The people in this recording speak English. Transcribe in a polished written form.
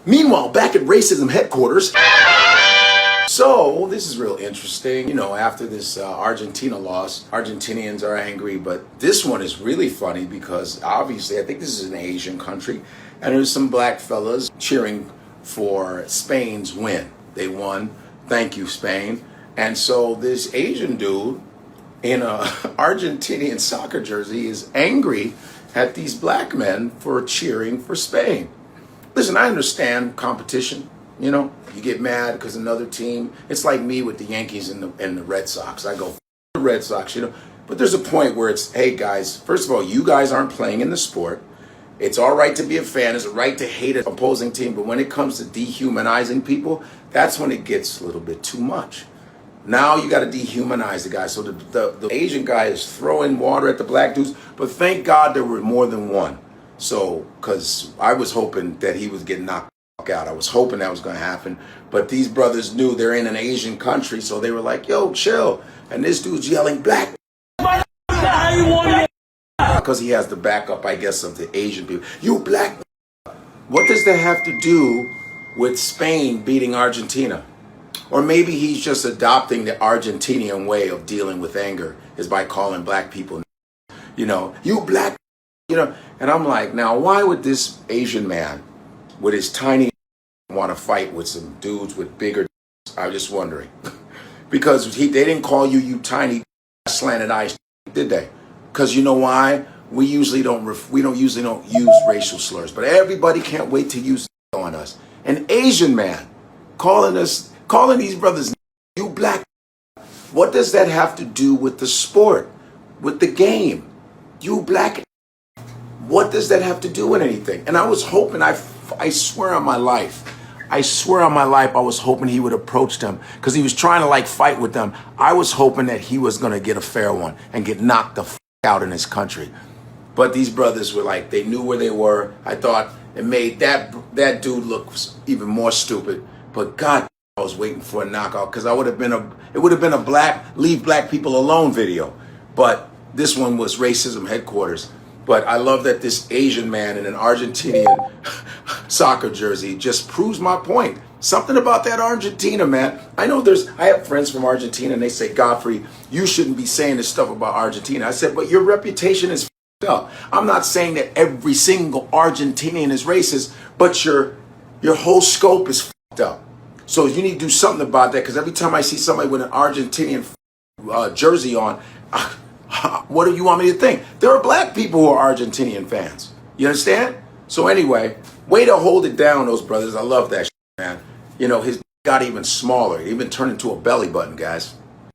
Meanwhile, back at racism headquarters. So this is real interesting. You know, after this Argentina loss, Argentinians are angry, but this one is really funny because obviously I think this is an Asian country, and there's some black fellas cheering for Spain's win. They won. Thank you, Spain. And so this Asian dude in a Argentinian soccer jersey is angry at these black men for cheering for Spain. Listen, I understand competition. You know, you get mad because another team. It's like me with the Yankees and the Red Sox. I go, the Red Sox, you know. But there's a point where it's, hey, guys, first of all, you guys aren't playing in the sport. It's all right to be a fan. It's a right to hate an opposing team. But when it comes to dehumanizing people, that's when it gets a little bit too much. Now you got to dehumanize the guy. So the Asian guy is throwing water at the black dudes. But thank God there were more than one. So, because I was hoping that he was getting knocked out. I was hoping that was going to happen. But these brothers knew they're in an Asian country. So they were like, yo, chill. And this dude's yelling, black. Because he has the backup, I guess, of the Asian people. You black. What does that have to do with Spain beating Argentina? Or maybe he's just adopting the Argentinian way of dealing with anger is by calling black people, you know, you black, you know. And I'm like, now, why would this Asian man with his tiny want to fight with some dudes with bigger? I'm just wondering. Because they didn't call you tiny slanted eyes, did they? Because you know why? We usually don't use racial slurs, but everybody can't wait to use it on us. An Asian man calling these brothers, you black. What does that have to do with the sport, with the game? You black. What does that have to do with anything? And I was hoping, I swear on my life, I was hoping he would approach them because he was trying to like fight with them. I was hoping that he was going to get a fair one and get knocked the out in his country. But these brothers were like, they knew where they were. I thought it made that dude look even more stupid. But God, I was waiting for a knockout because it would have been a black, leave black people alone video. But this one was racism headquarters. But I love that this Asian man in an Argentinian soccer jersey just proves my point. Something about that Argentina, man. I have friends from Argentina and they say, Godfrey, you shouldn't be saying this stuff about Argentina. I said, but your reputation is f***ed up. I'm not saying that every single Argentinian is racist, but your whole scope is f***ed up. So you need to do something about that because every time I see somebody with an Argentinian jersey on, what do you want me to think? There are black people who are Argentinian fans. You understand? So anyway, way to hold it down, those brothers. I love that shit, man. You know, his got even smaller. He even turned into a belly button, guys.